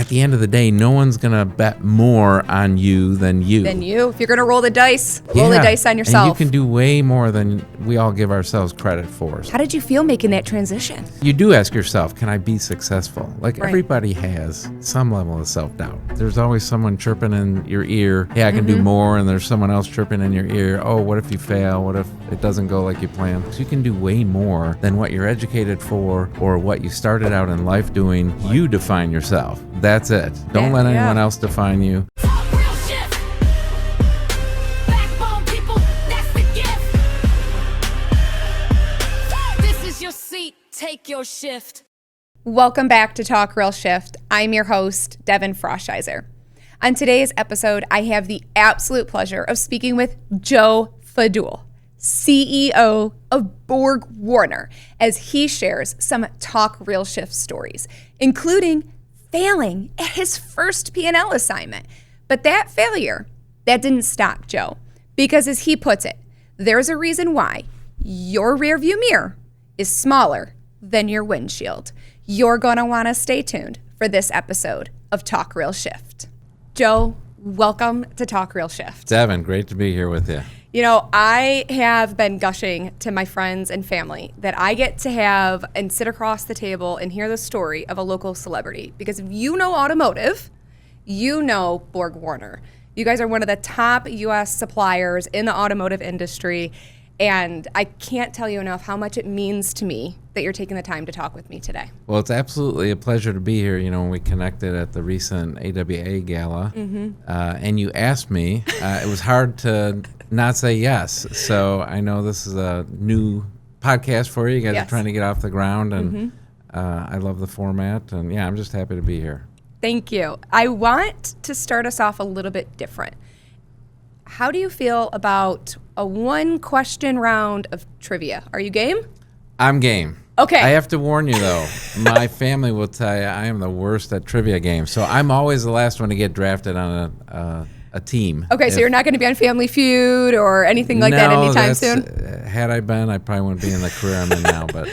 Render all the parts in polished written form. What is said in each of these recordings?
at the end of the day, no one's going to bet more on you than you. If you're going to roll the dice, roll the dice on yourself. And you can do way more than we all give ourselves credit for. How did you feel making that transition? You do ask yourself, can I be successful? Like everybody has some level of self-doubt. There's always someone chirping in your ear, hey, I can do more, and there's someone else chirping in your ear, oh, what if you fail? What if it doesn't go like you planned? So you can do way more than what you're educated for or what you started out in life doing. You define yourself. That's it. Don't let anyone else define you. This is your seat. Take your shift. Welcome back to Talk Real Shift. I'm your host, Devin Froschizer. On today's episode, I have the absolute pleasure of speaking with Joe Fadool, CEO of BorgWarner, as he shares some Talk Real Shift stories, including failing at his first P&L assignment. But that failure, that didn't stop Joe, because as he puts it, there's a reason why your rearview mirror is smaller than your windshield. You're going to want to stay tuned for this episode of Talk Real Shift. Joe, welcome to Talk Real Shift. Devin, great to be here with you. You know, I have been gushing to my friends and family that I get to have and sit across the table and hear the story of a local celebrity. Because if you know automotive, you know BorgWarner. You guys are one of the top U.S. suppliers in the automotive industry. And I can't tell you enough how much it means to me that you're taking the time to talk with me today. Well, it's absolutely a pleasure to be here. You know, when we connected at the recent AWA gala, and you asked me, it was hard to not say yes. So I know this is a new podcast for you. You guys are trying to get off the ground, and I love the format. And yeah, I'm just happy to be here. Thank you. I want to start us off a little bit different. How do you feel about a one-question round of trivia? Are you game? I'm game. Okay. I have to warn you, though. My family will tell you I am the worst at trivia games. So I'm always the last one to get drafted on a team. Okay, so you're not going to be on Family Feud or anything like that anytime soon? Had I been, I probably wouldn't be in the career I'm in now. But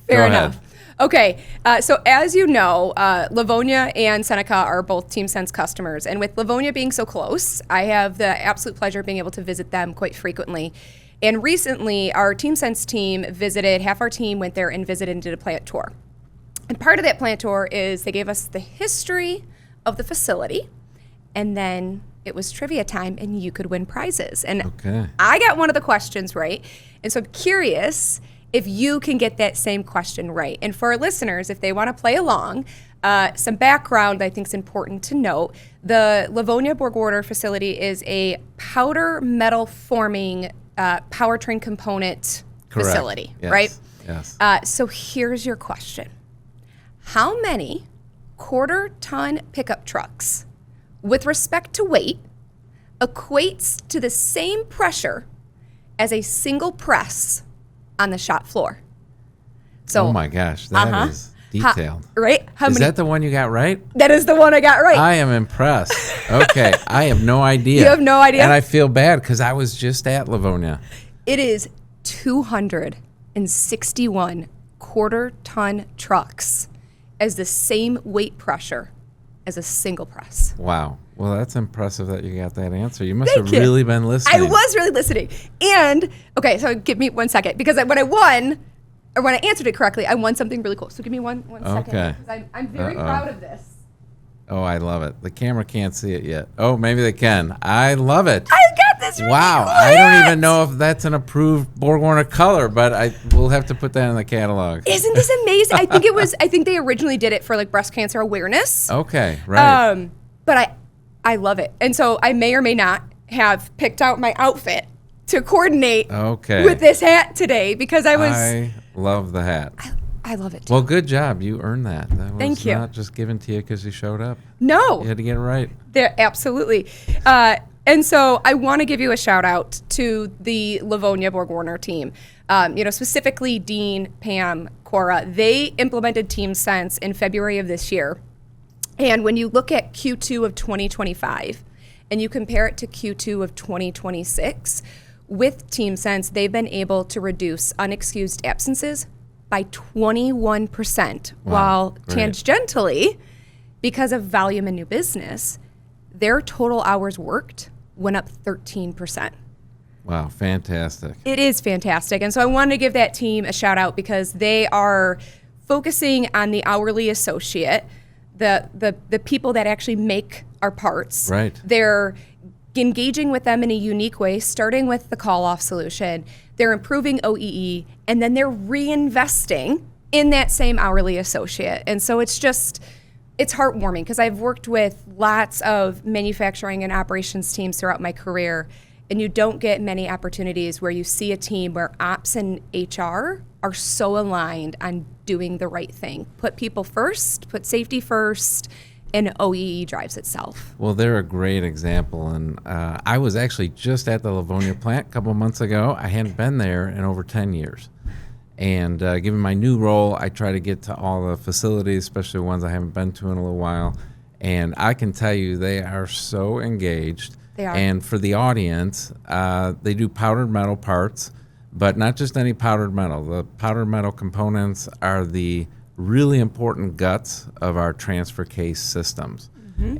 Fair enough. Okay, so as you know, Livonia and Seneca are both TeamSense customers. And with Livonia being so close, I have the absolute pleasure of being able to visit them quite frequently. And recently, our TeamSense team visited, half our team went there and visited and did a plant tour. And part of that plant tour is they gave us the history of the facility, and then it was trivia time, and you could win prizes. And I got one of the questions right, and so I'm curious if you can get that same question right. And for our listeners, if they want to play along, some background I think is important to note. The Livonia BorgWarner facility is a powder metal forming powertrain component facility, right? Yes. So here's your question. How many quarter-ton pickup trucks, with respect to weight, equates to the same pressure as a single press on the shop floor? So, oh my gosh, that is detailed. Right? Is that the one you got right? That is the one I got right. I am impressed. Okay, I have no idea. You have no idea? And I feel bad because I was just at Livonia. It is 261 quarter-ton trucks as the same weight pressure as a single press. Wow. Well, that's impressive that you got that answer. You must have really been listening. I was really listening. And, okay, so give me 1 second. Because when I won, or when I answered it correctly, I won something really cool. So give me one second. Okay. Because I'm very proud of this. Oh, I love it. The camera can't see it yet. Oh, maybe they can. I love it. I got this really Wow. cool I don't hat. even know if that's an approved BorgWarner color, but we'll have to put that in the catalog. Isn't this amazing? I think they originally did it for like breast cancer awareness. Okay, right. But I love it. And so I may or may not have picked out my outfit to coordinate with this hat today because I love the hat. I love it. Well, good job. You earned that. That was Thank you. not just given to you because you showed up. No. You had to get it right. Absolutely. And so I want to give you a shout out to the Livonia BorgWarner team. Specifically Dean, Pam, Cora. They implemented TeamSense in February of this year. And when you look at Q2 of 2025 and you compare it to Q2 of 2026, with TeamSense, they've been able to reduce unexcused absences by 21%, while tangentially, because of volume and new business, their total hours worked went up 13%. Wow, fantastic. It is fantastic. And so I wanted to give that team a shout out because they are focusing on the hourly associate, the people that actually make our parts. Right. They're engaging with them in a unique way, starting with the call-off solution. They're improving OEE, and then they're reinvesting in that same hourly associate. And so it's heartwarming because I've worked with lots of manufacturing and operations teams throughout my career, and you don't get many opportunities where you see a team where ops and HR are so aligned on doing the right thing. Put people first, put safety first, and OEE drives itself. Well, they're a great example. And I was actually just at the Livonia plant a couple of months ago. I hadn't been there in over 10 years. And given my new role, I try to get to all the facilities, especially ones I haven't been to in a little while. And I can tell you they are so engaged. They are. And for the audience, they do powdered metal parts, but not just any powdered metal. The powdered metal components are the really important guts of our transfer case systems.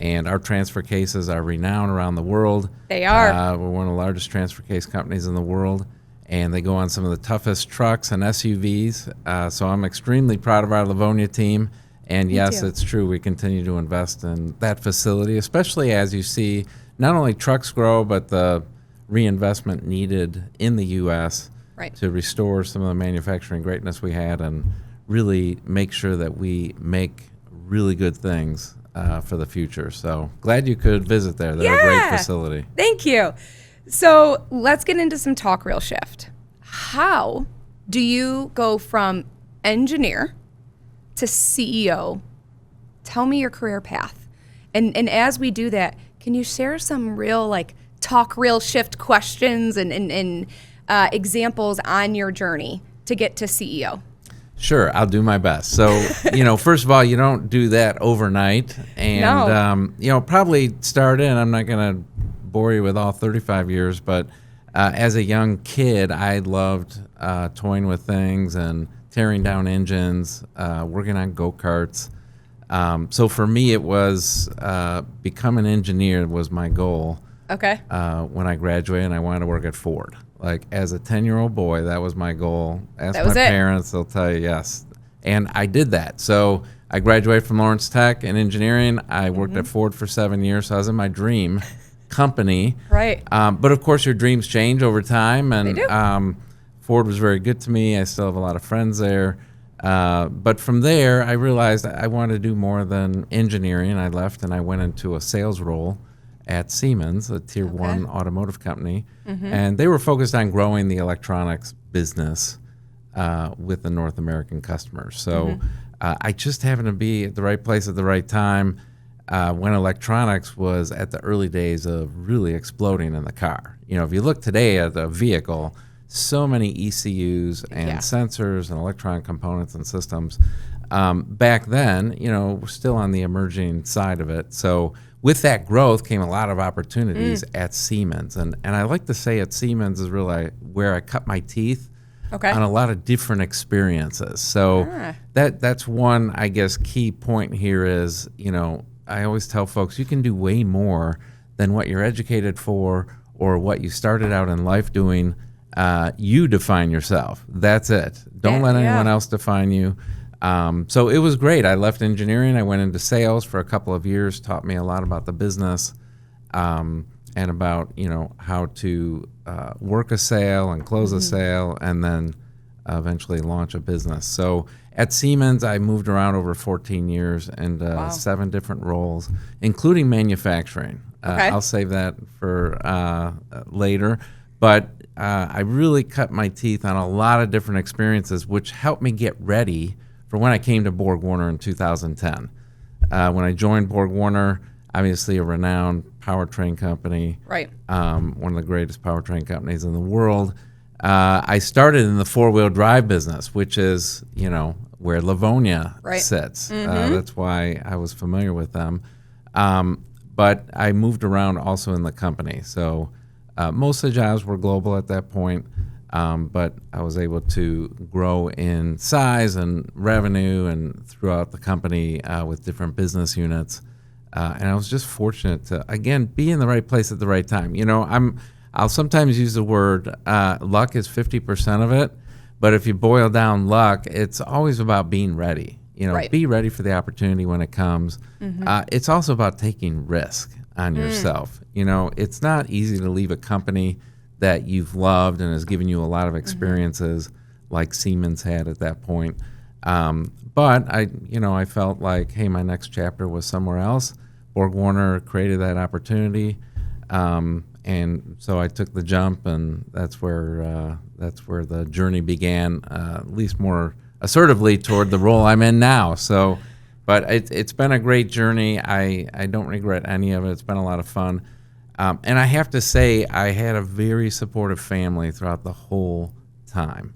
And our transfer cases are renowned around the world. They are. We're one of the largest transfer case companies in the world, and they go on some of the toughest trucks and SUVs. So I'm extremely proud of our Livonia team. And yes, too. it's true, we continue to invest in that facility, especially as you see not only trucks grow, but the reinvestment needed in the U.S. Right. to restore some of the manufacturing greatness we had and really make sure that we make really good things for the future. So glad you could visit there. They're a great facility. Thank you. So let's get into some talk real shift. How do you go from engineer to CEO? Tell me your career path. And as we do that, can you share some real talk real shift questions and examples on your journey to get to CEO? Sure, I'll do my best. So, first of all, you don't do that overnight. And, probably start in, I'm not going to bore you with all 35 years, but as a young kid, I loved toying with things and tearing down engines, working on go-karts. So for me, it was become an engineer was my goal. Okay. When I graduated, and I wanted to work at Ford. Like as a 10-year-old boy, that was my goal. Ask my parents, they'll tell you yes. And I did that. So I graduated from Lawrence Tech in engineering. I worked at Ford for 7 years, so I was in my dream company. Right. But of course, your dreams change over time. And They do. Ford was very good to me. I still have a lot of friends there. But from there, I realized I wanted to do more than engineering. I left and I went into a sales role at Siemens, a tier one automotive company. And they were focused on growing the electronics business with the North American customers. So I just happened to be at the right place at the right time when electronics was at the early days of really exploding in the car. If you look today at the vehicle, so many ECUs and sensors and electronic components and systems. Back then, we're still on the emerging side of it. So with that growth came a lot of opportunities at Siemens. And I like to say at Siemens is really where I cut my teeth on a lot of different experiences. So that's one, I guess, key point here is, I always tell folks you can do way more than what you're educated for or what you started out in life doing. You define yourself. That's it. Don't let anyone else define you. So it was great. I left engineering. I went into sales for a couple of years, taught me a lot about the business and about, how to work a sale and close a sale and then eventually launch a business. So at Siemens, I moved around over 14 years and 7 different roles, including manufacturing. I'll save that for later. But I really cut my teeth on a lot of different experiences, which helped me get ready for when I came to BorgWarner in 2010. When I joined BorgWarner, obviously a renowned powertrain company, Right. One of the greatest powertrain companies in the world. I started in the four-wheel drive business, which is, where Livonia sits. That's why I was familiar with them. But I moved around also in the company. So most of the jobs were global at that point. But I was able to grow in size and revenue and throughout the company with different business units. And I was just fortunate to, again, be in the right place at the right time. I'll sometimes use the word luck is 50% of it. But if you boil down luck, it's always about being ready. Right. Be ready for the opportunity when it comes. It's also about taking risk on yourself. It's not easy to leave a company that you've loved and has given you a lot of experiences like Siemens had at that point. But I felt like, hey, my next chapter was somewhere else. BorgWarner created that opportunity. And so I took the jump, and that's where the journey began, at least more assertively toward the role I'm in now. So, but it's been a great journey. I don't regret any of it. It's been a lot of fun. And I have to say, I had a very supportive family throughout the whole time.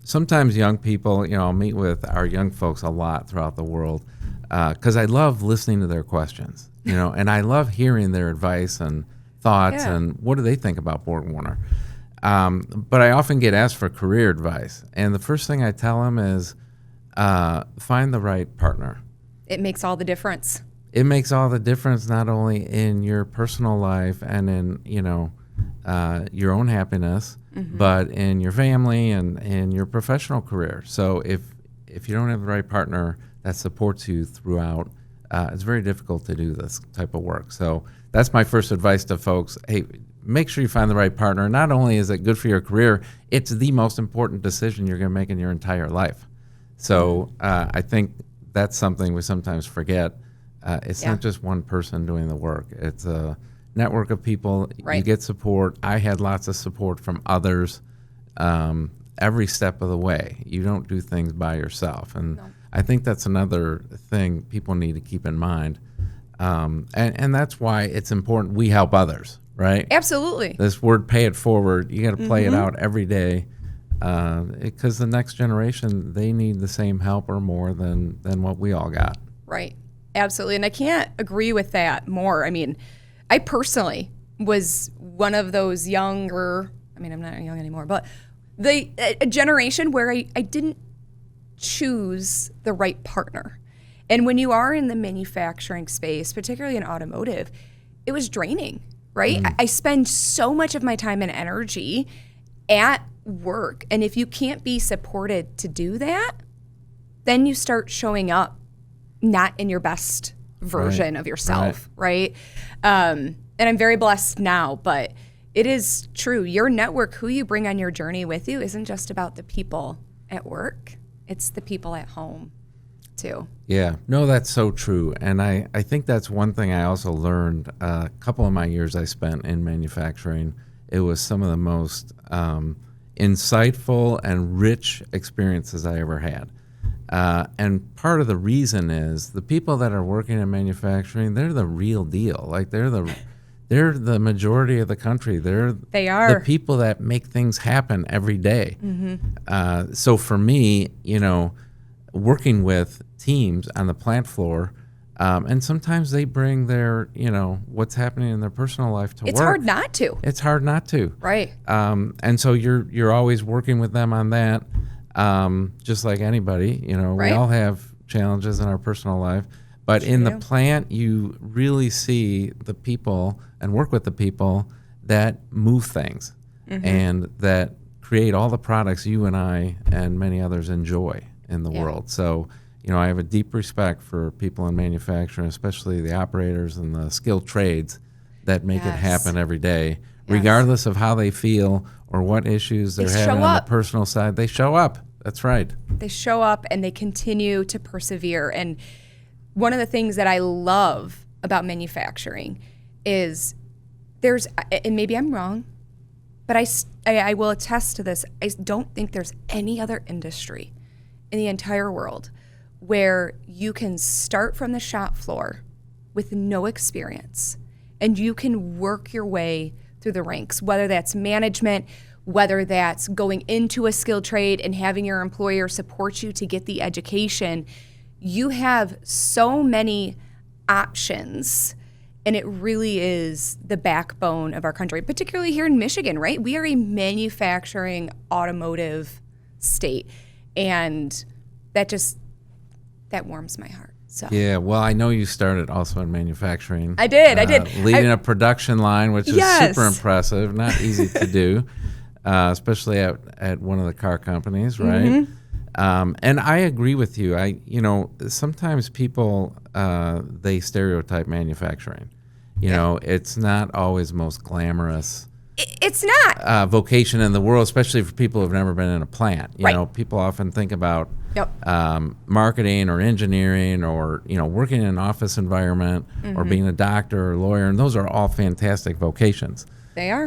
Sometimes young people, I'll meet with our young folks a lot throughout the world because I love listening to their questions, and I love hearing their advice and thoughts and what do they think about BorgWarner. But I often get asked for career advice, and the first thing I tell them is find the right partner. It makes all the difference. It makes all the difference, not only in your personal life and in your own happiness, but in your family and in your professional career. So if you don't have the right partner that supports you throughout, it's very difficult to do this type of work. So that's my first advice to folks. Hey, make sure you find the right partner. Not only is it good for your career, it's the most important decision you're going to make in your entire life. So I think that's something we sometimes forget. It's not just one person doing the work. It's a network of people. Right. You get support. I had lots of support from others every step of the way. You don't do things by yourself. And I think that's another thing people need to keep in mind. And that's why it's important we help others, right? Absolutely. This word pay it forward, you got to play it out every day because the next generation, they need the same help or more than what we all got. Right. Absolutely. And I can't agree with that more. I mean, I personally was one of those younger, I'm not young anymore, but a generation where I didn't choose the right partner. And when you are in the manufacturing space, particularly in automotive, it was draining, right? I spend so much of my time and energy at work. And if you can't be supported to do that, then you start showing up not in your best version of yourself, right? And I'm very blessed now, but it is true. Your network, who you bring on your journey with you, isn't just about the people at work. It's the people at home, too. Yeah, no, that's so true. And I think that's one thing I also learned a couple of my years I spent in manufacturing. It was some of the most insightful and rich experiences I ever had. And part of the reason is the people that are working in manufacturing, they're the real deal. Like they're the majority of the country. They are the people that make things happen every day. So for me, working with teams on the plant floor, and sometimes they bring their, what's happening in their personal life to work. It's hard not to. It's hard not to. Right. And so you're always working with them on that. Just like anybody, we all have challenges in our personal life, but in the plant, you really see the people and work with the people that move things and that create all the products you and I and many others enjoy in the world. So, I have a deep respect for people in manufacturing, especially the operators and the skilled trades that make it happen every day, regardless of how they feel or what issues they're having on the personal side. They show up. That's right. They show up and they continue to persevere. And one of the things that I love about manufacturing is and maybe I'm wrong, but I will attest to this. I don't think there's any other industry in the entire world where you can start from the shop floor with no experience and you can work your way through the ranks, whether that's management, whether that's going into a skilled trade and having your employer support you to get the education. You have so many options And it really is the backbone of our country, particularly here in Michigan, right? We are a manufacturing automotive state. And that warms my heart. So Yeah, well, I know you started also in manufacturing. I did. Leading a production line, which is Yes. super impressive, not easy to do, especially at one of the car companies, right? Mm-hmm. And I agree with you. Sometimes people, they stereotype manufacturing. It's not always most glamorous It's not. vocation in the world, especially for people who've never been in a plant. People often think about marketing or engineering or working in an office environment or being a doctor or lawyer, and those are all fantastic vocations. They are.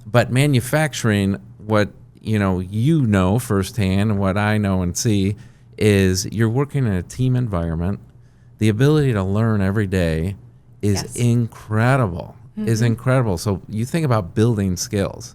But manufacturing, what firsthand, and what I know and see, is you're working in a team environment. The ability to learn every day is Yes. incredible. Is incredible. So you think about building skills,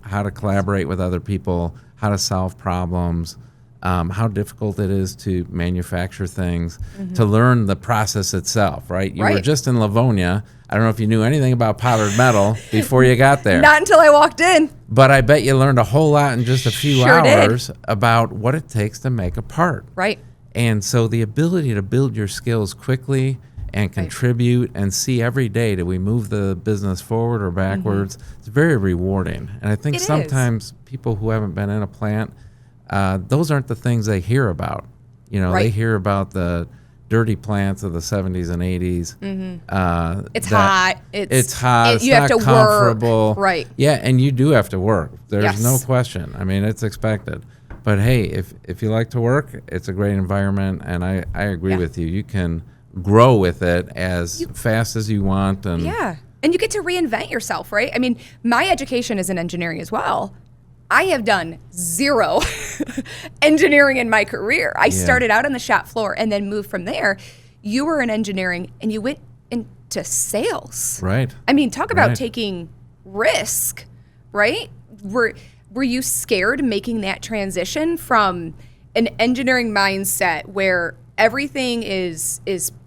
how to collaborate with other people, how to solve problems, how difficult it is to manufacture things, to learn the process itself, right? You were Right. just in Livonia. I don't know if you knew anything about powdered metal before you got there. Not until I walked in. But I bet you learned a whole lot in just a few Sure did. hours about what it takes to make a part. Right. And so the ability to build your skills quickly and contribute and see every day, do we move the business forward or backwards? It's very rewarding. And I think It is. sometimes people who haven't been in a plant, those aren't the things they hear about. They Right. hear about the dirty plants of the 70s and 80s. It's hot. It's hot. It's you not have to comfortable. work. Right. Yeah, and you do have to work. There's no Yes. question. I mean, it's expected. But hey, if you like to work, it's a great environment, and I agree Yeah. with you. You can grow with it as fast as you want. And Yeah. And you get to reinvent yourself, right? I mean, my education is in engineering as well. I have done zero engineering in my career. I started out on the shop floor and then moved from there. You were in engineering and you went into sales. Right. I mean, talk about Right. taking risk, right? Were you scared making that transition from an engineering mindset where everything is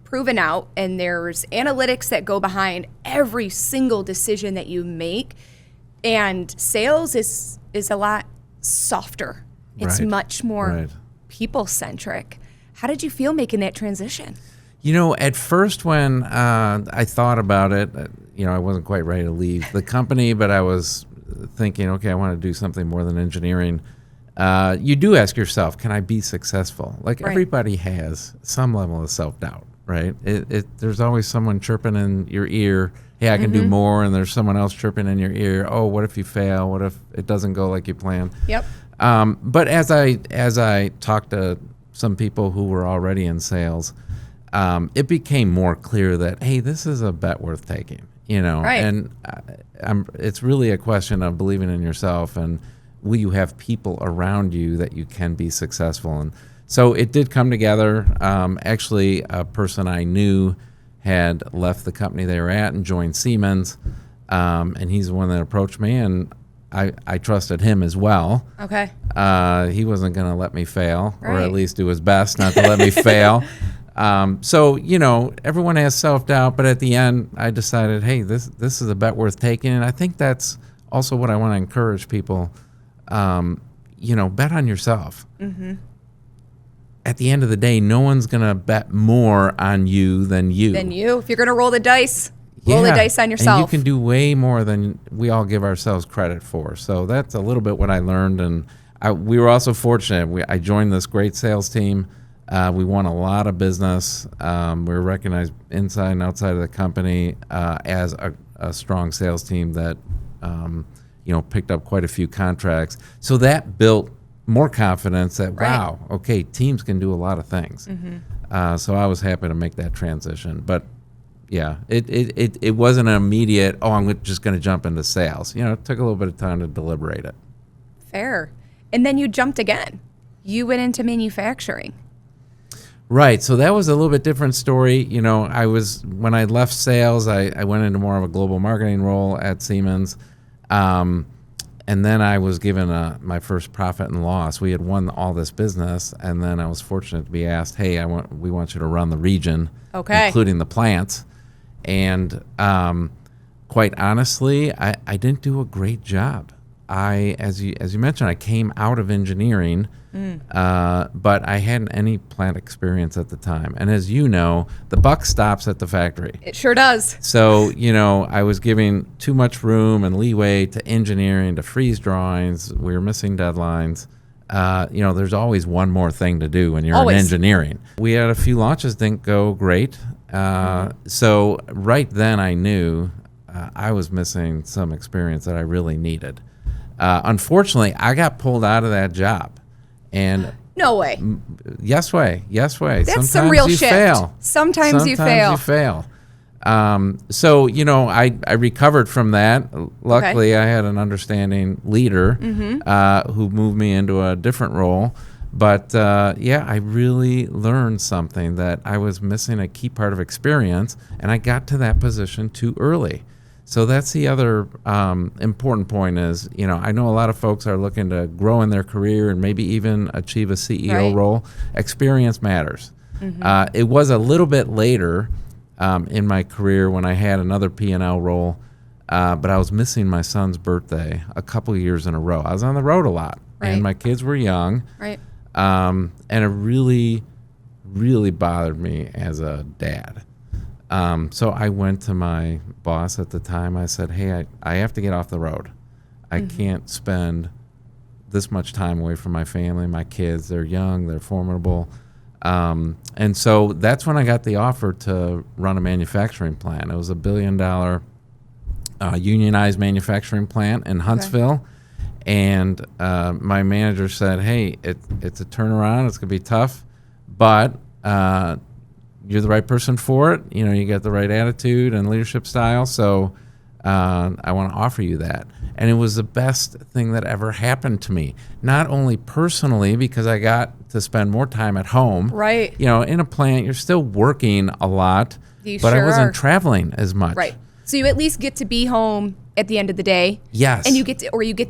proven out and there's analytics that go behind every single decision that you make, and sales is a lot softer. It's Right. much more Right. people centric. How did you feel making that transition? At first when I thought about it, I wasn't quite ready to leave the company, but I was thinking, okay, I want to do something more than engineering. You do ask yourself, can I be successful? Like Right. everybody has some level of self-doubt, right? There's always someone chirping in your ear, hey, I can do more, and there's someone else chirping in your ear, oh, what if you fail? What if it doesn't go like you planned? Yep. But as I talked to some people who were already in sales, it became more clear that, hey, this is a bet worth taking, Right. and it's really a question of believing in yourself, and will you have people around you that you can be successful. And so it did come together. Actually, a person I knew had left the company they were at and joined Siemens, and he's the one that approached me, and I trusted him as well. Okay. He wasn't going to let me fail, or Right. at least do his best not to let me fail. So, everyone has self-doubt, but at the end, I decided, hey, this is a bet worth taking. And I think that's also what I want to encourage people, bet on yourself. At the end of the day, no one's going to bet more on you than you. If you're going to roll the dice, roll the Yeah, dice on And yourself. you can do way more than we all give ourselves credit for. So that's a little bit what I learned. And we were also fortunate. I joined this great sales team. We won a lot of business. We were recognized inside and outside of the company as a strong sales team that, picked up quite a few contracts. So that built more confidence that, Right. wow, okay, teams can do a lot of things. So I was happy to make that transition. But yeah, it wasn't an immediate, I'm just going to jump into sales. It took a little bit of time to deliberate it. Fair. And then you jumped again. You went into manufacturing. Right. So that was a little bit different story. When I left sales, I went into more of a global marketing role at Siemens. And then I was given my first profit and loss. We had won all this business, and then I was fortunate to be asked, hey, we want you to run the region, Okay. including the plants. And quite honestly, I didn't do a great job. As you mentioned, I came out of engineering, but I hadn't any plant experience at the time. And as you know, the buck stops at the factory. It sure does. So, I was giving too much room and leeway to engineering, to freeze drawings. We were missing deadlines. There's always one more thing to do when you're in engineering. We had a few launches, didn't go great. So right then I knew I was missing some experience that I really needed. Unfortunately, I got pulled out of that job. And no way. Yes way. That's Sometimes some real you shift. fail. Sometimes you fail. So, I recovered from that. Luckily, I had an understanding leader who moved me into a different role. But, I really learned something, that I was missing a key part of experience, and I got to that position too early. So that's the other important point is, I know a lot of folks are looking to grow in their career and maybe even achieve a CEO role. Experience matters. It was a little bit later in my career when I had another P&L role, but I was missing my son's birthday a couple of years in a row. I was on the road a lot, and my kids were young, and it really, really bothered me as a dad. So I went to my boss at the time. I said, hey, I have to get off the road. I can't spend this much time away from my family, my kids. They're young, they're formidable. And so that's when I got the offer to run a manufacturing plant. It was $1 billion unionized manufacturing plant in Huntsville. And my manager said, hey, it's a turnaround. It's going to be tough, but you're the right person for it. You got the right attitude and leadership style. So I want to offer you that. And it was the best thing that ever happened to me. Not only personally, because I got to spend more time at home. Right. In a plant, you're still working a lot, but I wasn't traveling as much. Right. So you at least get to be home at the end of the day. Yes. And you get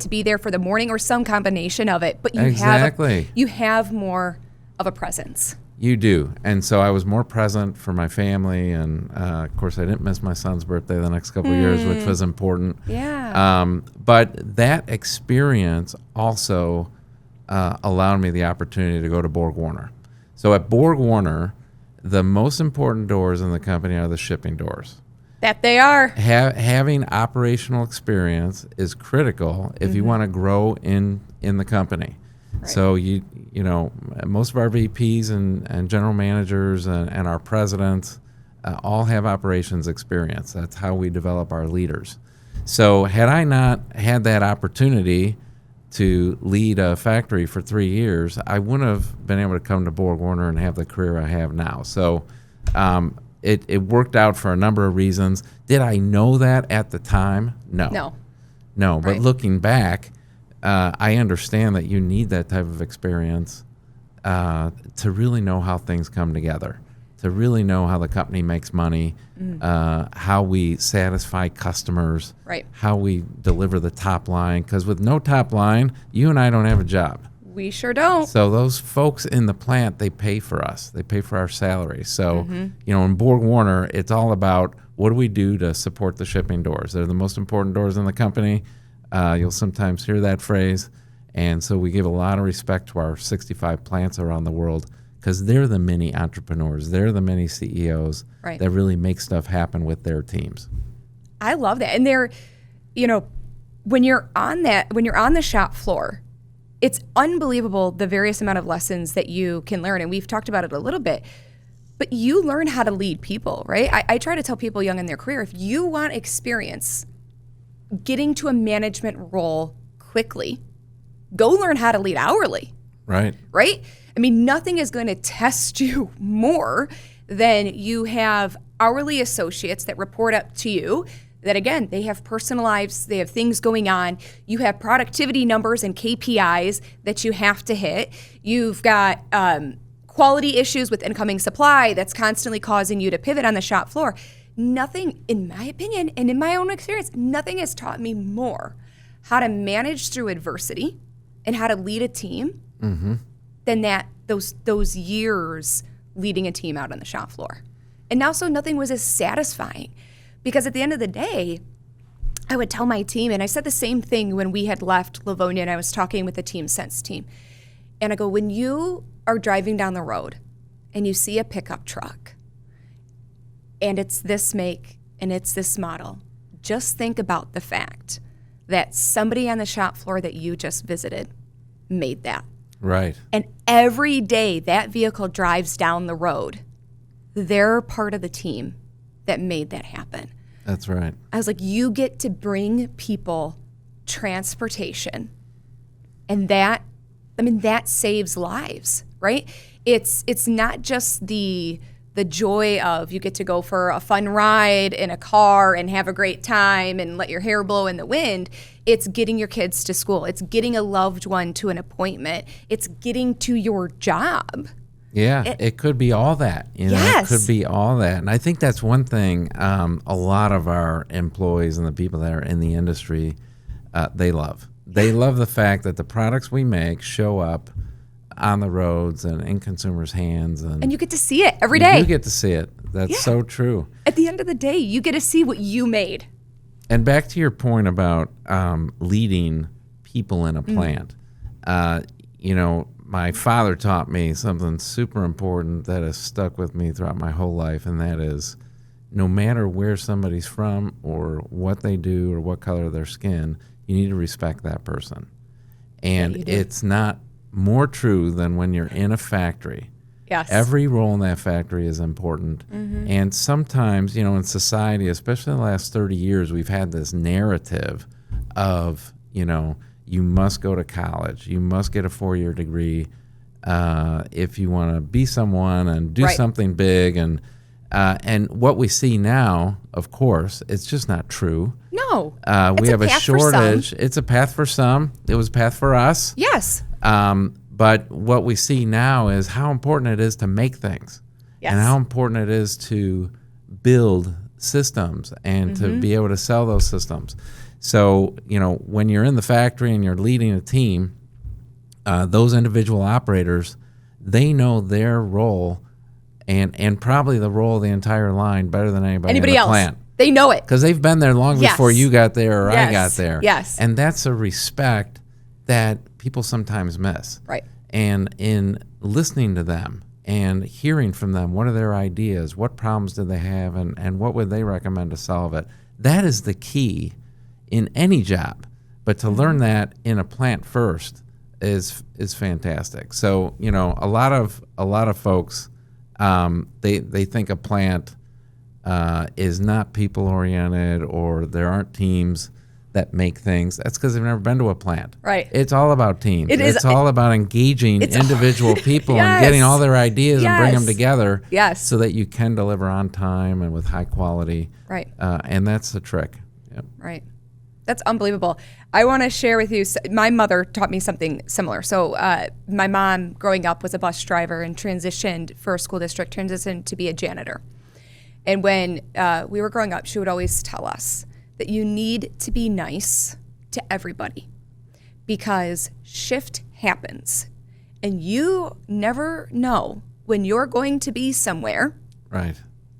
to be there for the morning or some combination of it. But you have more of a presence. You do. And so I was more present for my family. And, of course, I didn't miss my son's birthday the next couple of years, which was important. Yeah. But that experience also allowed me the opportunity to go to BorgWarner. So at BorgWarner, the most important doors in the company are the shipping doors. That they are. Having operational experience is critical if you want to grow in the company. Right. So most of our VPs and general managers and our presidents all have operations experience. That's how we develop our leaders. So had I not had that opportunity to lead a factory for 3 years, I wouldn't have been able to come to BorgWarner and have the career I have now. So it worked out for a number of reasons. Did I know that at the time? No. But Right. looking back, I understand that you need that type of experience to really know how things come together, to really know how the company makes money, how we satisfy customers, Right. how we deliver the top line. Because with no top line, you and I don't have a job. We sure don't. So those folks in the plant, they pay for us. They pay for our salary. So, in BorgWarner, it's all about what do we do to support the shipping doors. They're the most important doors in the company. You'll sometimes hear that phrase. And so we give a lot of respect to our 65 plants around the world because they're the mini entrepreneurs. They're the mini CEOs that really make stuff happen with their teams. I love that. And they're, when you're on the shop floor, it's unbelievable the various amount of lessons that you can learn. And we've talked about it a little bit, but you learn how to lead people, right? I try to tell people young in their career, if you want experience getting to a management role quickly, go learn how to lead hourly. Right. Right? I mean, nothing is going to test you more than you have hourly associates that report up to you that, again, they have personal lives, they have things going on. You have productivity numbers and KPIs that you have to hit. You've got quality issues with incoming supply that's constantly causing you to pivot on the shop floor. Nothing, in my opinion, and in my own experience, nothing has taught me more how to manage through adversity and how to lead a team than those years leading a team out on the shop floor. And also nothing was as satisfying, because at the end of the day, I would tell my team, and I said the same thing when we had left Livonia and I was talking with the Team Sense team. And I go, when you are driving down the road and you see a pickup truck and it's this make and it's this model, just think about the fact that somebody on the shop floor that you just visited made that. Right. And every day that vehicle drives down the road, they're part of the team that made that happen. That's right. I was like, you get to bring people transportation, and that saves lives, right? It's not just the joy of you get to go for a fun ride in a car and have a great time and let your hair blow in the wind. It's getting your kids to school. It's getting a loved one to an appointment. It's getting to your job. Yeah, it could be all that. Yes. It could be all that. And I think that's one thing a lot of our employees and the people that are in the industry, they love. They love the fact that the products we make show up on the roads and in consumers' hands. And you get to see it every day. You get to see it. That's so true. At the end of the day, you get to see what you made. And back to your point about leading people in a plant, my father taught me something super important that has stuck with me throughout my whole life, and that is no matter where somebody's from or what they do or what color of their skin, you need to respect that person. And it's not more true than when you're in a factory. Yes. Every role in that factory is important. And sometimes, in society, especially in the last 30 years, we've had this narrative of, you must go to college. You must get a 4-year degree if you want to be someone and do something big. And what we see now, of course, it's just not true. No. We have a shortage. It's a path for some. It was a path for us. Yes. But what we see now is how important it is to make things. Yes. And how important it is to build systems and to be able to sell those systems. So, when you're in the factory and you're leading a team, those individual operators, they know their role and probably the role of the entire line better than anybody in the else. plant. They know it. Because they've been there long before you got there or Yes. I got there. Yes. And that's a respect that people sometimes miss. Right. And in listening to them and hearing from them, what are their ideas, what problems do they have, and what would they recommend to solve it, that is the key in any job. But to learn that in a plant first is fantastic. So, a lot of folks, they think a plant is not people-oriented or there aren't teams that make things. That's because they've never been to a plant. Right. It's all about teams. It is. It's all about engaging individual people and getting all their ideas and bring them together so that you can deliver on time and with high quality. Right. And that's the trick. Yep. Right. That's unbelievable. I want to share with you, my mother taught me something similar. So my mom, growing up, was a bus driver and transitioned for a school district, transitioned to be a janitor. And when we were growing up, she would always tell us that you need to be nice to everybody because shift happens. And you never know when you're going to be somewhere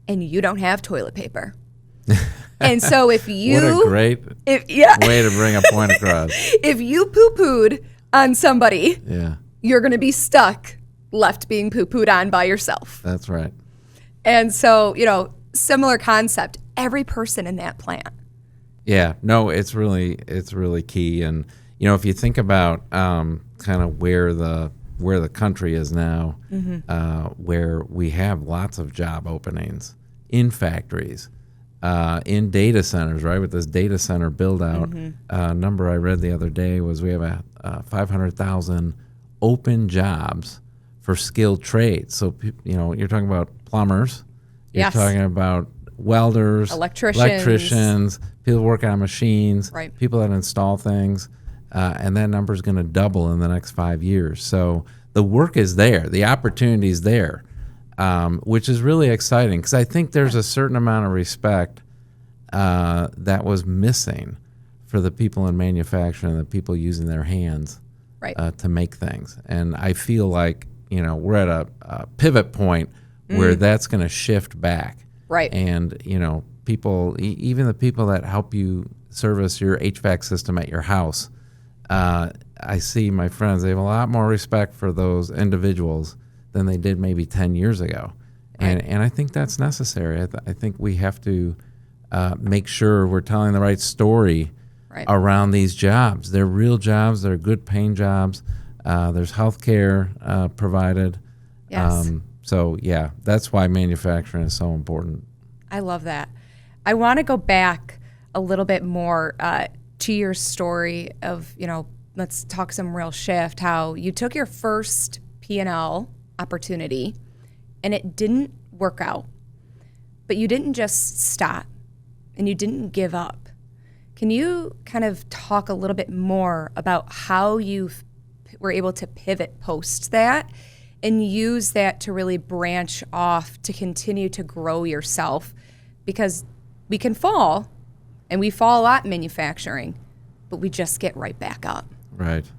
and you don't have toilet paper. And so if you... What a great way to bring a point across. If you poo-pooed on somebody, you're going to be stuck left being poo-pooed on by yourself. That's right. And so, similar concept, every person in that plant. Yeah, no, it's really key. And, if you think about kind of where the country is now, where we have lots of job openings in factories, in data centers, right? With this data center build out, number I read the other day was we have 500,000 open jobs for skilled trades. So, you're talking about plumbers, you're talking about welders, electricians, people working on machines, people that install things, and that number is going to double in the next 5 years. So the work is there, the opportunity is there, which is really exciting because I think there's a certain amount of respect that was missing for the people in manufacturing, the people using their hands to make things. And I feel like we're at a pivot point where that's going to shift back. Right. And, people, even the people that help you service your HVAC system at your house, I see my friends, they have a lot more respect for those individuals than they did maybe 10 years ago. Right. And I think that's necessary. I think we have to make sure we're telling the right story around these jobs. They're real jobs. They're good paying jobs. There's health care provided. Yes. So, yeah, that's why manufacturing is so important. I love that. I want to go back a little bit more to your story of, let's talk some real shift, how you took your first P&L opportunity and it didn't work out, but you didn't just stop and you didn't give up. Can you kind of talk a little bit more about how you were able to pivot post that and use that to really branch off to continue to grow yourself? Because we can fall, and we fall a lot in manufacturing, but we just get right back up. Right.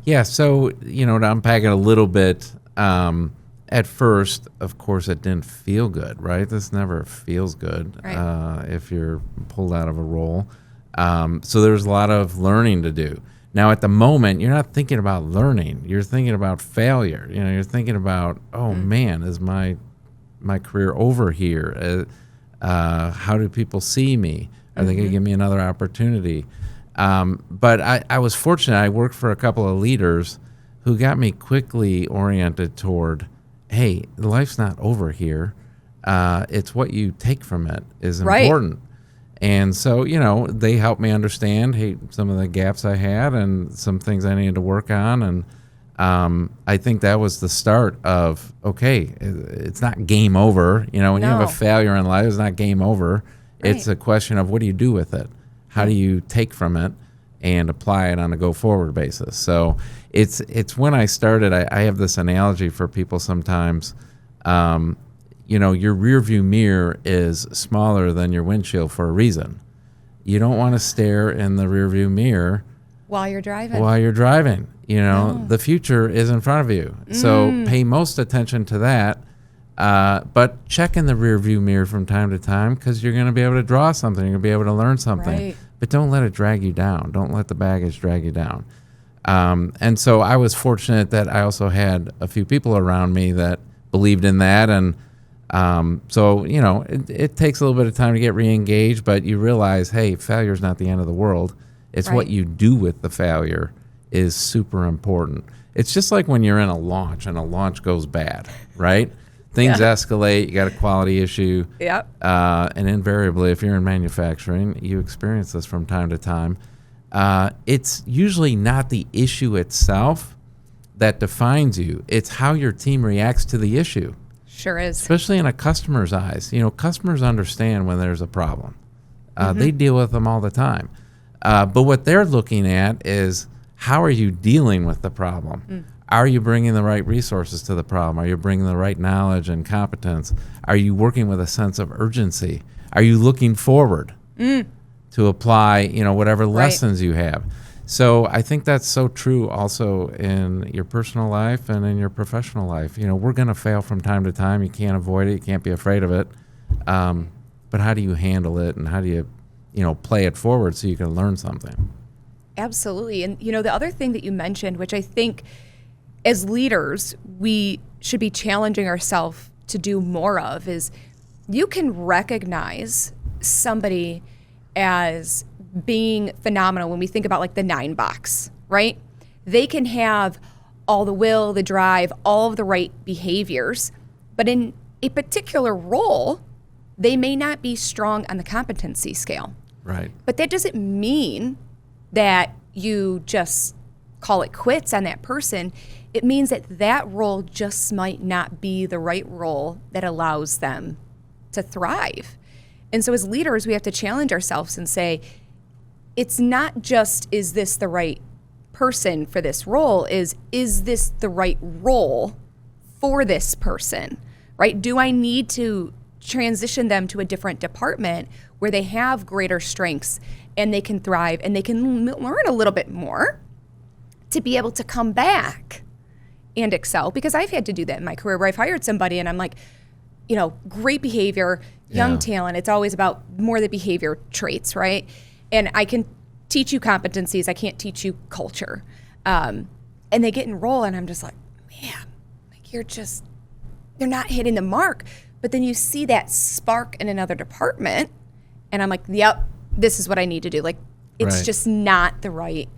Yeah, so, to unpack it a little bit, at first, of course, it didn't feel good, right? This never feels good if you're pulled out of a role. So there's a lot of learning to do. Now, at the moment, you're not thinking about learning. You're thinking about failure. You're thinking about, man, is my career over here? How do people see me? Are they going to give me another opportunity? But I was fortunate. I worked for a couple of leaders who got me quickly oriented toward, hey, life's not over here. It's what you take from it is important. And so, they helped me understand, hey, some of the gaps I had and some things I needed to work on. And I think that was the start of, okay, it's not game over. When you have a failure in life, it's not game over. Right. It's a question of what do you do with it? How do you take from it and apply it on a go-forward basis? So it's when I started, I have this analogy for people sometimes. Your rearview mirror is smaller than your windshield for a reason. You don't want to stare in the rearview mirror while you're driving. The future is in front of you. So pay most attention to that. But check in the rearview mirror from time to time because you're going to be able to draw something. You're going to be able to learn something. Right. But don't let it drag you down. Don't let the baggage drag you down. And so I was fortunate that I also had a few people around me that believed in that. And it takes a little bit of time to get re-engaged, but you realize, hey, failure is not the end of the world. It's what you do with the failure is super important. It's just like when you're in a launch and a launch goes bad, right? Things escalate, you got a quality issue. Yep. And invariably, if you're in manufacturing, you experience this from time to time. It's usually not the issue itself that defines you. It's how your team reacts to the issue. Sure is. Especially in a customer's eyes. Customers understand when there's a problem. They deal with them all the time. But what they're looking at is how are you dealing with the problem? Are you bringing the right resources to the problem? Are you bringing the right knowledge and competence? Are you working with a sense of urgency? Are you looking forward to apply, whatever lessons you have? So I think that's so true also in your personal life and in your professional life. We're going to fail from time to time. You can't avoid it. You can't be afraid of it. But how do you handle it and how do you, play it forward so you can learn something? Absolutely. And, the other thing that you mentioned, which I think as leaders, we should be challenging ourselves to do more of, is you can recognize somebody as being phenomenal when we think about like the 9 box, right? They can have all the will, the drive, all of the right behaviors, but in a particular role, they may not be strong on the competency scale. Right. But that doesn't mean that you just call it quits on that person. It means that that role just might not be the right role that allows them to thrive. And so as leaders, we have to challenge ourselves and say, it's not just, is this the right person for this role? Is this the right role for this person, right? Do I need to transition them to a different department where they have greater strengths and they can thrive and they can learn a little bit more to be able to come back and excel? Because I've had to do that in my career where I've hired somebody and I'm like, great behavior, young talent. It's always about more the behavior traits, right? And I can teach you competencies. I can't teach you culture. And they get in role, and I'm just like, man, like you're not hitting the mark. But then you see that spark in another department, and I'm like, yep, this is what I need to do. Like, it's just not the right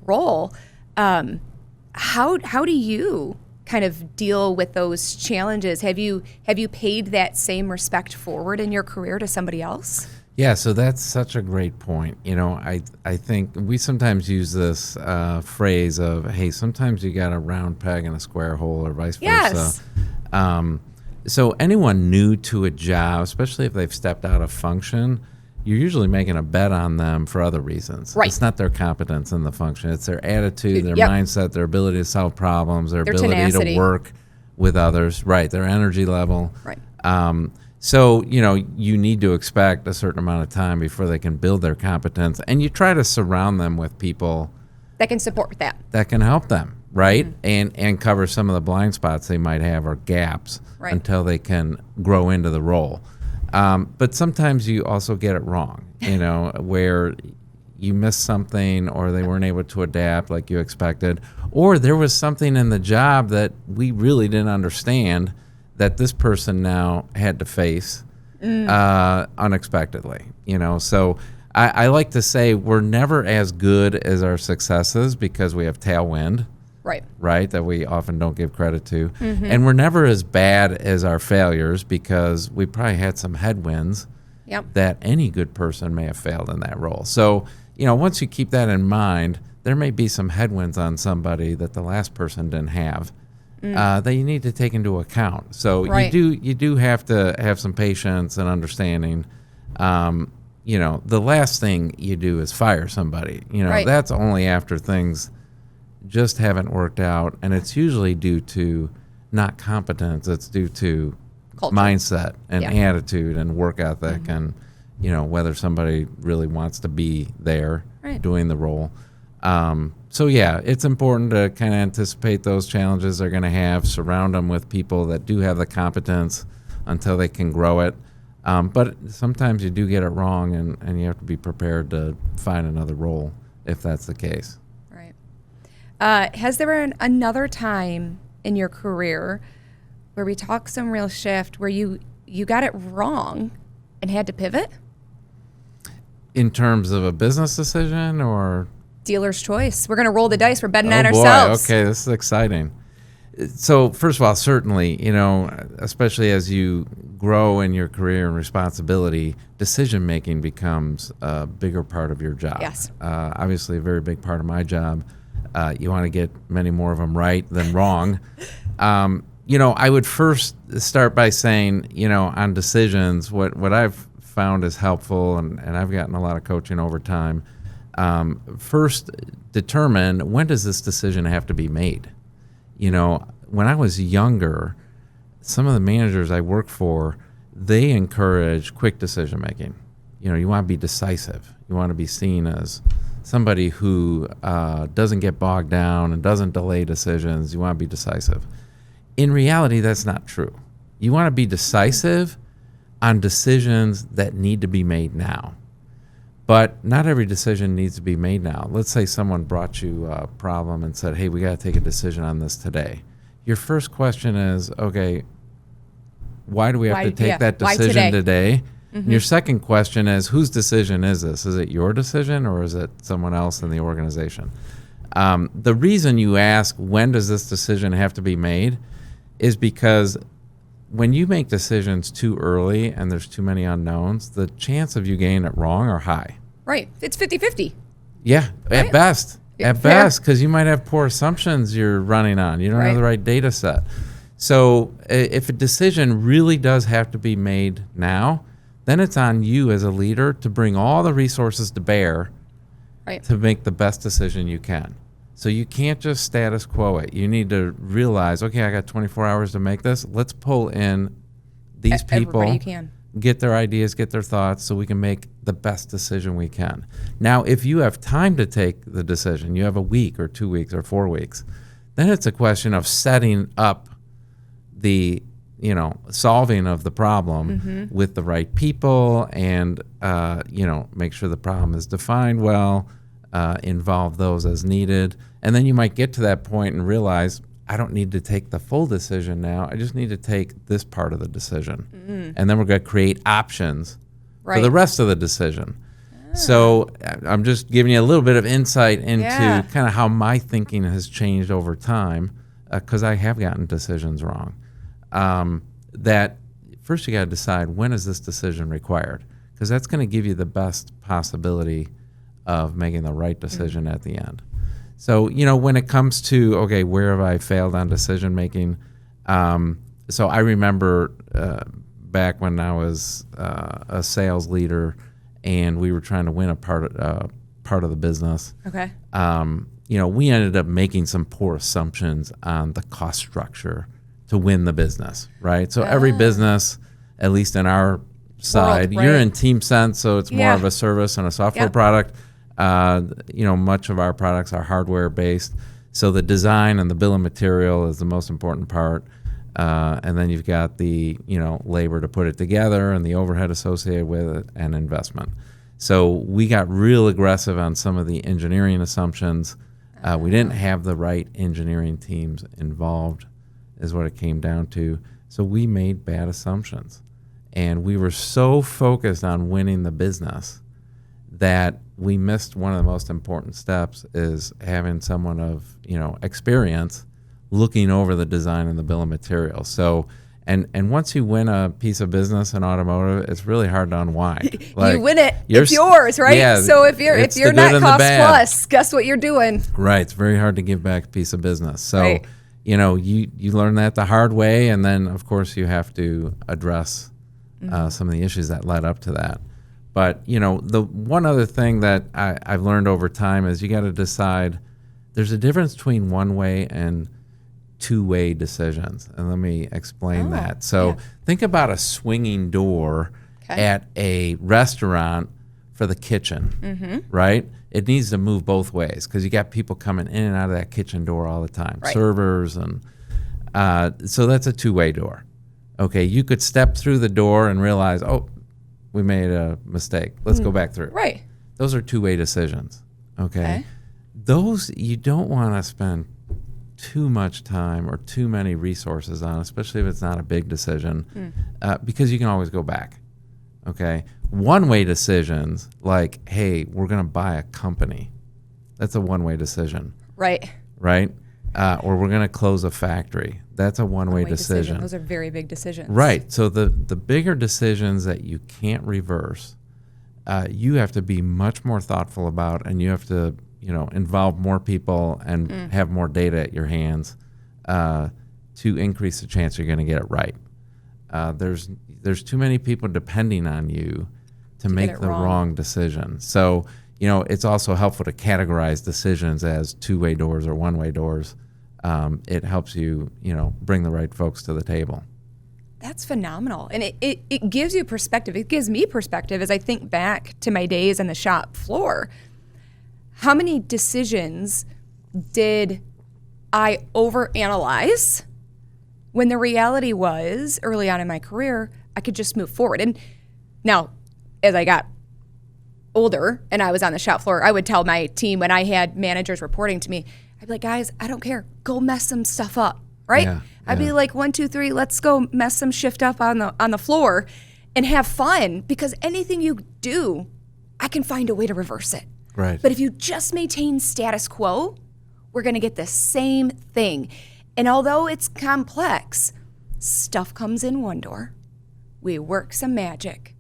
role. How do you kind of deal with those challenges? Have you paid that same respect forward in your career to somebody else? Yeah, so that's such a great point. I think we sometimes use this phrase of, hey, sometimes you got a round peg in a square hole, or vice versa. Yes. So anyone new to a job, especially if they've stepped out of function, you're usually making a bet on them for other reasons. Right. It's not their competence in the function. It's their attitude, their mindset, their ability to solve problems, their ability tenacity to work with others, right, their energy level. Right. So, you need to expect a certain amount of time before they can build their competence. And you try to surround them with people that can support that. That can help them, right? And cover some of the blind spots they might have or gaps until they can grow into the role. But sometimes you also get it wrong, where you missed something, or they weren't able to adapt like you expected, or there was something in the job that we really didn't understand that this person now had to face unexpectedly. So I like to say we're never as good as our successes because we have tailwind. Right, that we often don't give credit to. And we're never as bad as our failures because we probably had some headwinds that any good person may have failed in that role. So, once you keep that in mind, there may be some headwinds on somebody that the last person didn't have that you need to take into account. So you do have to have some patience and understanding. The last thing you do is fire somebody. That's only after things just haven't worked out, and it's usually due to not competence. It's due to culture, mindset, and attitude, and work ethic, and whether somebody really wants to be there doing the role. So it's important to kind of anticipate those challenges they're going to have, surround them with people that do have the competence until they can grow it. But sometimes you do get it wrong, and you have to be prepared to find another role if that's the case. Has there been another time in your career where we talk some real shift where you got it wrong and had to pivot? In terms of a business decision or? Dealer's choice. We're going to roll the dice. We're betting on boy. ourselves. Okay, this is exciting. So first of all, certainly, especially as you grow in your career and responsibility, decision-making becomes a bigger part of your job. Yes. Obviously, a very big part of my job. You want to get many more of them right than wrong. I would first start by saying, on decisions, what I've found is helpful, and I've gotten a lot of coaching over time. First, determine, when does this decision have to be made? When I was younger, some of the managers I worked for, they encourage quick decision making. You want to be decisive. You want to be seen as somebody who doesn't get bogged down and doesn't delay decisions. You want to be decisive. In reality, that's not true. You want to be decisive on decisions that need to be made now. But not every decision needs to be made now. Let's say someone brought you a problem and said, hey, we got to take a decision on this today. Your first question is, okay, why do we have to take that decision today? Mm-hmm. Your second question is, whose decision is this? Is it your decision, or is it someone else in the organization? The reason you ask, when does this decision have to be made, is because when you make decisions too early and there's too many unknowns, the chance of you getting it wrong are high. Right. It's 50-50. Yeah, right? At best. At best, because you might have poor assumptions you're running on. You don't have the right data set. So if a decision really does have to be made now, then it's on you as a leader to bring all the resources to bear to make the best decision you can. So you can't just status quo it. You need to realize, okay, I got 24 hours to make this. Let's pull in these people, you can. Get their ideas, get their thoughts, so we can make the best decision we can. Now, if you have time to take the decision, you have a week or 2 weeks or 4 weeks, then it's a question of setting up the solving of the problem with the right people, and make sure the problem is defined well, involve those as needed, and then you might get to that point and realize, I don't need to take the full decision now. I just need to take this part of the decision, and then we're going to create options for the rest of the decision. So I'm just giving you a little bit of insight into kind of how my thinking has changed over time, because I have gotten decisions wrong. That first you got to decide, when is this decision required? Because that's going to give you the best possibility of making the right decision at the end. So, when it comes to, okay, where have I failed on decision making? So I remember back when I was a sales leader and we were trying to win a part of the business. Okay. We ended up making some poor assumptions on the cost structure to win the business, right? So every business, at least in our side, you're in TeamSense, so it's more of a service and a software product. Much of our products are hardware based, so the design and the bill of material is the most important part, and then you've got the labor to put it together and the overhead associated with it and investment. So we got real aggressive on some of the engineering assumptions. We didn't have the right engineering teams involved, is what it came down to. So we made bad assumptions, and we were so focused on winning the business that we missed one of the most important steps, is having someone of experience looking over the design and the bill of materials. So and once you win a piece of business in automotive, it's really hard to unwind. You win it, it's yours, right? Yeah, so if you're not cost plus, guess what you're doing? Right, it's very hard to give back a piece of business. So you learn that the hard way, and then of course you have to address some of the issues that led up to that. But, the one other thing that I've learned over time is you got to decide, there's a difference between one-way and two-way decisions. And let me explain that. So think about a swinging door at a restaurant for the kitchen, right? It needs to move both ways because you got people coming in and out of that kitchen door all the time, servers. And so that's a two-way door. Okay, you could step through the door and realize, we made a mistake. Let's go back through. Right. Those are two-way decisions. Okay. Those you don't want to spend too much time or too many resources on, especially if it's not a big decision, because you can always go back. Okay. One-way decisions, like, hey, we're going to buy a company. That's a one-way decision. Right. Right. Or we're going to close a factory. That's a one-way decision. Those are very big decisions. Right. So the bigger decisions that you can't reverse, you have to be much more thoughtful about, and you have to, involve more people and have more data at your hands to increase the chance you're going to get it right. There's too many people depending on you to make the wrong decision. So, it's also helpful to categorize decisions as two-way doors or one-way doors. It helps you, bring the right folks to the table. That's phenomenal. And it gives you perspective. It gives me perspective as I think back to my days on the shop floor. How many decisions did I overanalyze when the reality was, early on in my career, I could just move forward? And now, as I got older and I was on the shop floor, I would tell my team, when I had managers reporting to me, I'd be like, guys, I don't care. Go mess some stuff up, right? I'd be like, 1, 2, 3, let's go mess some shift up on the floor and have fun, because anything you do, I can find a way to reverse it. Right. But if you just maintain status quo, we're going to get the same thing. And although it's complex, stuff comes in one door, we work some magic,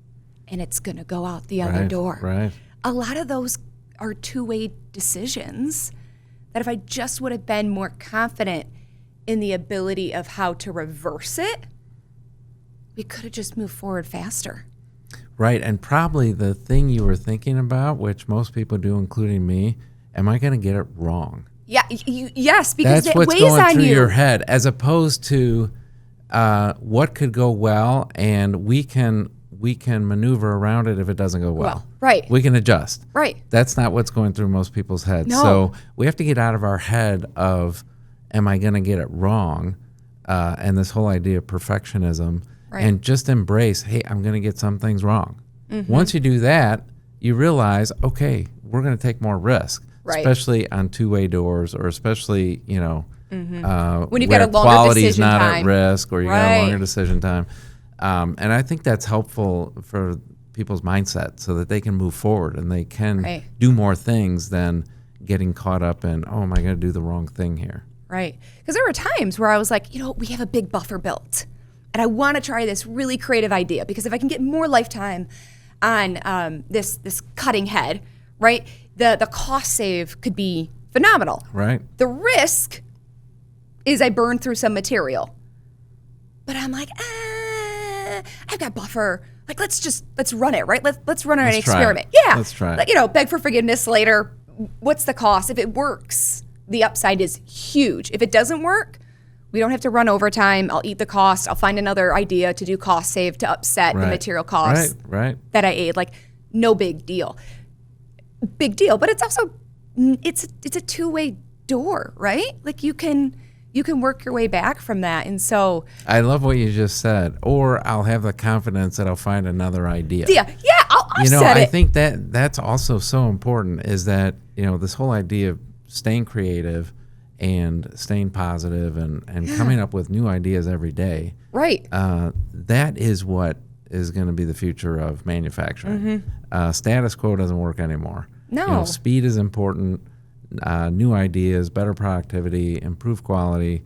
and it's going to go out the other door. Right. A lot of those are two-way decisions that if I just would have been more confident in the ability of how to reverse it, we could have just moved forward faster. Right, and probably the thing you were thinking about, which most people do, including me, am I going to get it wrong? Yeah, yes, because that's it what's weighs going on through you. your head, as opposed to what could go well, and we can maneuver around it if it doesn't go well. Right. We can adjust. Right. That's not what's going through most people's heads. No. So we have to get out of our head of, am I going to get it wrong? and this whole idea of perfectionism, Right. and just embrace, hey, I'm going to get some things wrong. Mm-hmm. Once you do that, you realize, okay, we're going to take more risk, Right. especially on two-way doors, or especially, when you've where got a longer quality is decision not time. at risk, or you got Right. a longer decision time. And I think that's helpful for people's mindset so that they can move forward and they can Right. do more things than getting caught up in, oh, am I going to do the wrong thing here? Right. Because there were times where I was like, we have a big buffer built, and I want to try this really creative idea, because if I can get more lifetime on this cutting head, right, the cost save could be phenomenal. Right. The risk is I burn through some material. But I'm like, I've got buffer. Like, let's run it, right? Let's run an Let's try experiment. it. Yeah. Let's try it. Like, beg for forgiveness later. What's the cost? If it works, the upside is huge. If it doesn't work, we don't have to run overtime. I'll eat the cost. I'll find another idea to do cost save to upset the Right. material costs Right. that I ate. Like, no big deal. Big deal. But it's also, it's a two-way door, right? Like, you can work your way back from that. And so, I love what you just said. Or I'll have the confidence that I'll find another idea. yeah, I'll offset I it. think that's also so important, is that, this whole idea of staying creative and staying positive and coming up with new ideas every day. Right. That is what is going to be the future of manufacturing. Status quo doesn't work anymore. No. Speed is important. New ideas, better productivity, improved quality.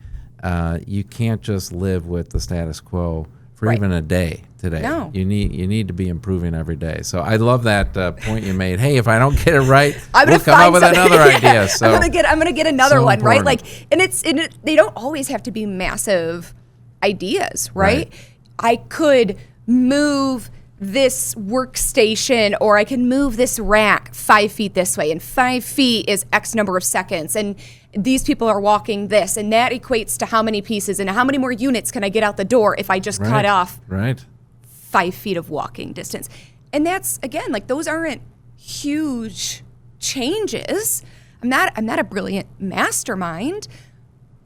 You can't just live with the status quo for Right. even a day today. No. You need to be improving every day. So I love that point you made. Hey, if I don't get it right, I'm we'll gonna come find up with something. another Yeah, idea. So I'm gonna get another so one, right? important. Like, and they don't always have to be massive ideas, right? I could move this workstation, or I can move this rack 5 feet this way, and 5 feet is X number of seconds, and these people are walking this, and that equates to how many pieces, and how many more units can I get out the door if I just cut off Right. 5 feet of walking distance. And that's, again, like, those aren't huge changes. I'm not a brilliant mastermind,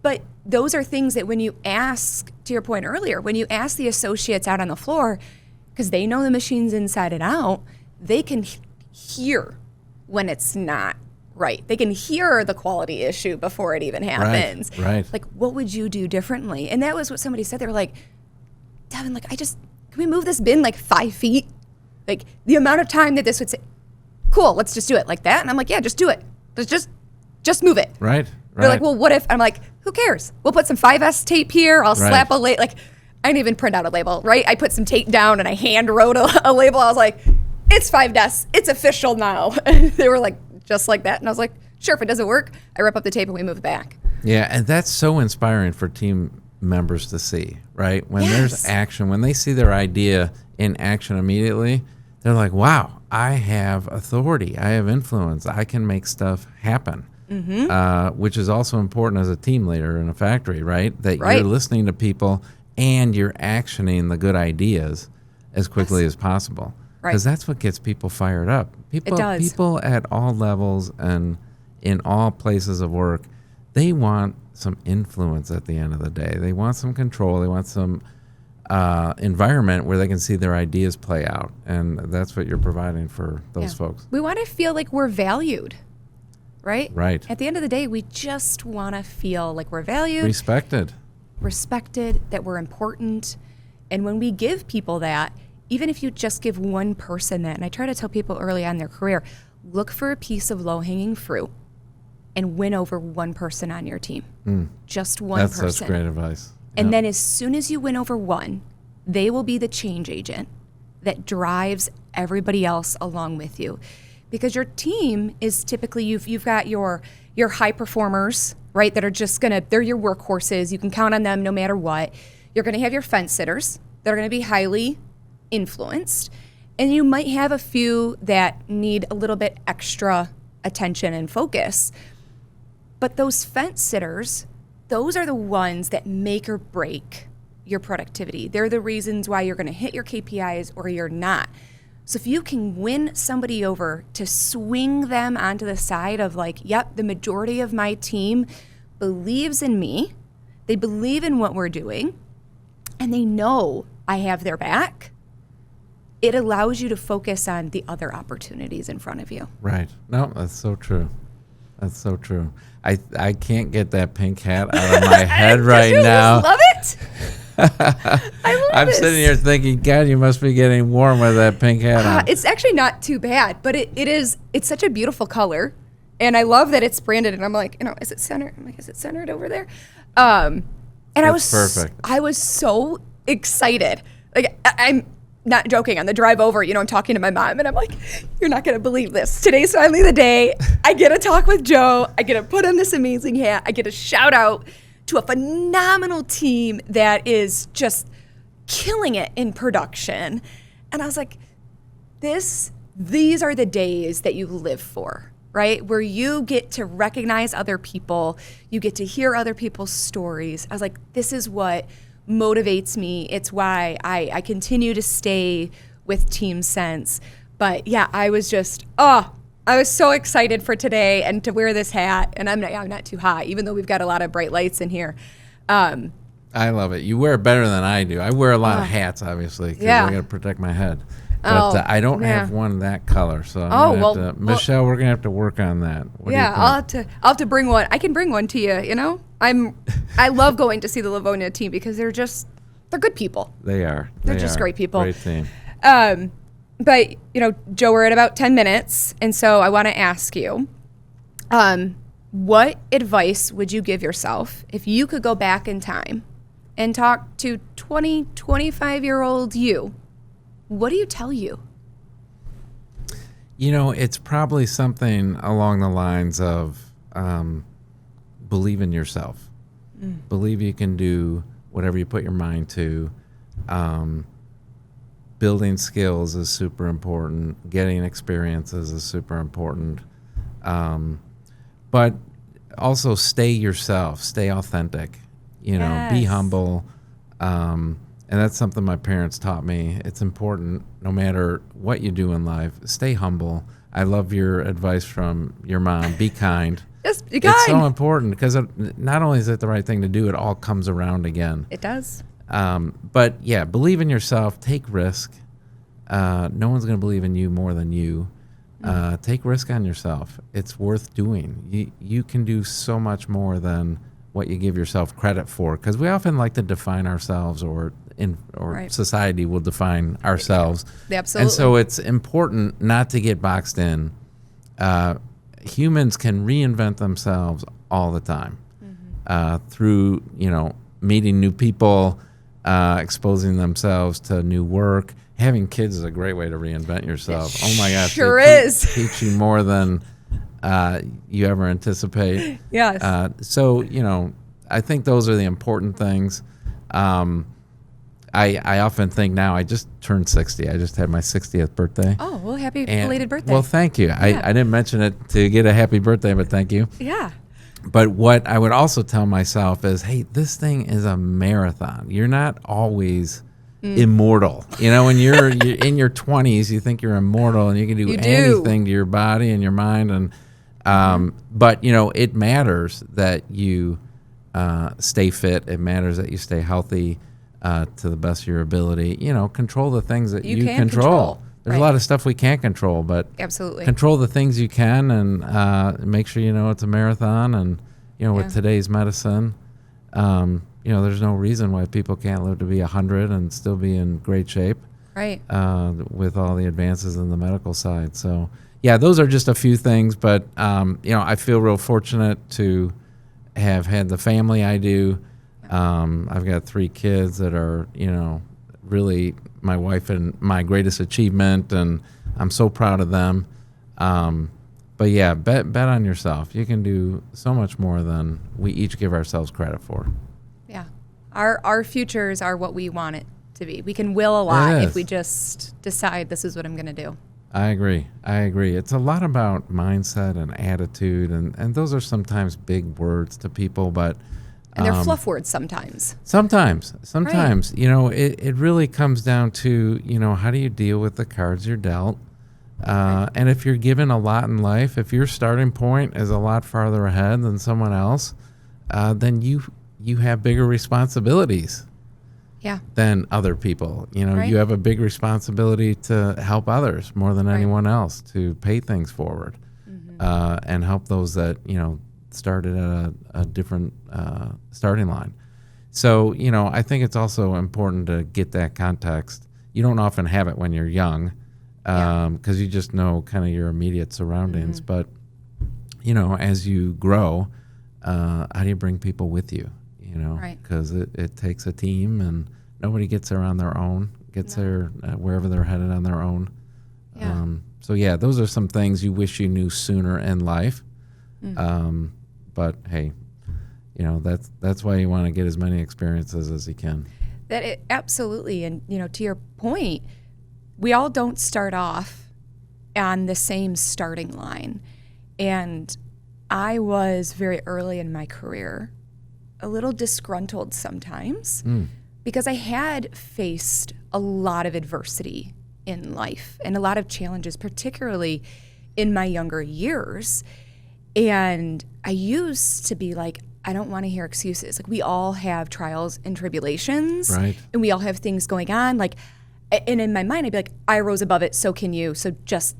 but those are things that when you ask, to your point earlier, when you ask the associates out on the floor, because they know the machines inside and out, they can hear when it's not right. They can hear the quality issue before it even happens. Right. Like, what would you do differently? And that was what somebody said. They were like, Devin, like, can we move this bin like 5 feet? Like, the amount of time that this would say, cool, let's just do it like that. And I'm like, yeah, just do it. Just move it. Right. They're like, well, what if? I'm like, who cares? We'll put some 5S tape here. I'll slap a label. Like, I didn't even print out a label, right? I put some tape down and I hand wrote a label. I was like, it's 5S. It's official now. And they were like, just like that. And I was like, sure, if it doesn't work, I rip up the tape and we move it back. Yeah, and that's so inspiring for team members to see, right? When there's action, when they see their idea in action immediately, they're like, wow, I have authority. I have influence. I can make stuff happen. Which is also important as a team leader in a factory, right? That you're listening to people and you're actioning the good ideas as quickly as possible. Because that's what gets people fired up. People at all levels and in all places of work, they want some influence at the end of the day. They want some control. They want some environment where they can see their ideas play out. And that's what you're providing for those folks. We want to feel like we're valued, right? Right. At the end of the day, we just want to feel like we're valued, Respected, that we're important. And when we give people that, even if you just give one person that, and I try to tell people early on in their career, look for a piece of low-hanging fruit and win over one person on your team. Just one person. That's great advice. And then as soon as you win over one, they will be the change agent that drives everybody else along with you. Because your team is typically, you've got your high performers, right, that are just they're your workhorses. You can count on them no matter what. You're gonna have your fence sitters that are gonna be highly influenced. And you might have a few that need a little bit extra attention and focus. But those fence sitters, those are the ones that make or break your productivity. They're the reasons why you're going to hit your KPIs or you're not. So if you can win somebody over to swing them onto the side of like, yep, the majority of my team believes in me, they believe in what we're doing, and they know I have their back, it allows you to focus on the other opportunities in front of you. Right. No, that's so true. That's so true. I can't get that pink hat out of my head right now. Love it. I'm sitting here thinking, God, you must be getting warm with that pink hat on. It's actually not too bad, but it's such a beautiful color, and I love that it's branded. And I'm like, is it centered? I'm like, is it centered over there? And That's perfect. I was so excited. Like, I'm not joking. On the drive over, I'm talking to my mom, and I'm like, you're not going to believe this. Today's finally the day. I get to talk with Joe. I get to put on this amazing hat. I get to shout out to a phenomenal team that is just killing it in production. And I was like, these are the days that you live for, right? Where you get to recognize other people. You get to hear other people's stories. I was like, this is what motivates me. It's why I continue to stay with Team Sense. But yeah, I was so excited for today and to wear this hat. And I'm not too hot, even though we've got a lot of bright lights in here. I love it. You wear it better than I do. I wear a lot of hats, obviously, because I got to protect my head. But I don't have one that color, so Michelle, we're gonna have to work on that. I'll have to bring one. I can bring one to you. I love going to see the Livonia team because they're good people. They are. They're just great people. Great team. But Joe, we're at about 10 minutes, and so I want to ask you, what advice would you give yourself if you could go back in time and talk to 20, 25-year-old you? What do you tell you? It's probably something along the lines of believe in yourself. Believe you can do whatever you put your mind to. Building skills is super important. Getting experiences is super important. But also stay yourself. Stay authentic. Be humble. And that's something my parents taught me. It's important, no matter what you do in life, stay humble. I love your advice from your mom. Be kind. Just be kind. It's so important because not only is it the right thing to do, it all comes around again. It does. But yeah, believe in yourself. Take risk. No one's going to believe in you more than you. Take risk on yourself. It's worth doing. You can do so much more than what you give yourself credit for, because we often like to define ourselves, or society will define ourselves. Yeah, absolutely. And so it's important not to get boxed in. Humans can reinvent themselves all the time through meeting new people, exposing themselves to new work. Having kids is a great way to reinvent yourself. Oh my gosh, sure is. Teach you more than you ever anticipate. Yes. So, I think those are the important things. I often think now, I just turned 60. I just had my 60th birthday. Oh, well, happy belated birthday. Well, thank you. I didn't mention it to get a happy birthday, but thank you. Yeah. But what I would also tell myself is, hey, this thing is a marathon. You're not always immortal. When you're in your 20s, you think you're immortal and you can do anything to your body and your mind. And but it matters that you stay fit. It matters that you stay healthy to the best of your ability. Control the things that you can control. There's a lot of stuff we can't control, but absolutely control the things you can, and make sure it's a marathon. And with today's medicine, there's no reason why people can't live to be 100 and still be in great shape. Right. With all the advances in the medical side. So yeah, those are just a few things, but I feel real fortunate to have had the family I do. I've got 3 kids that are, really my wife and my greatest achievement, and I'm so proud of them. But yeah, bet on yourself. You can do so much more than we each give ourselves credit for. Yeah. Our futures are what we want it to be. We can will a lot if we just decide this is what I'm going to do. I agree. It's a lot about mindset and attitude, and those are sometimes big words to people, but and they're fluff words sometimes. Sometimes, right. It really comes down to, how do you deal with the cards you're dealt? And if you're given a lot in life, if your starting point is a lot farther ahead than someone else, then you you have bigger responsibilities Yeah. than other people. You know, Right. you have a big responsibility to help others more than anyone else, to pay things forward, and help those that, you know, started at a different starting line. So, you know, I think it's also important to get that context. You don't often have it when you're young, because you just know kind of your immediate surroundings. But, you know, as you grow, how do you bring people with you? You know, because it takes a team, and nobody gets there on their own, gets there wherever they're headed on their own. Yeah. So, yeah, those are some things you wish you knew sooner in life. But, hey, you know, that's why you want to get as many experiences as you can. Absolutely. And, you know, to your point, we all don't start off on the same starting line. And I was very early in my career a little disgruntled sometimes because I had faced a lot of adversity in life and a lot of challenges, particularly in my younger years. And I used to be like, I don't want to hear excuses. Like, we all have trials and tribulations, Right. and we all have things going on. Like, and in my mind, I'd be like, I rose above it, so can you. So just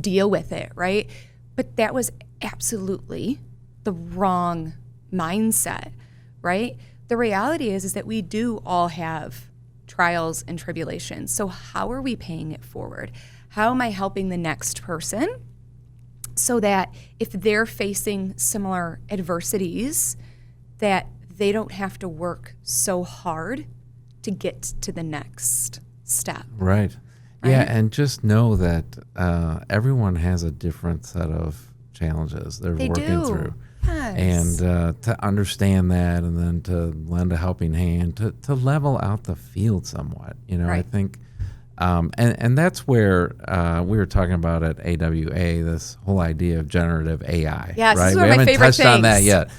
deal with it, right? But that was absolutely the wrong mindset, right? The reality is that we do all have trials and tribulations. So how are we paying it forward? How am I helping the next person so that if they're facing similar adversities, that they don't have to work so hard to get to the next step? Right. Yeah, and just know that everyone has a different set of challenges they're working through. Yes. And to understand that, and then to lend a helping hand, to level out the field somewhat. You know, I think, and that's where we were talking about at AWA, this whole idea of generative AI. Yes, right? this is one we of my haven't favorite touched on that things. yet.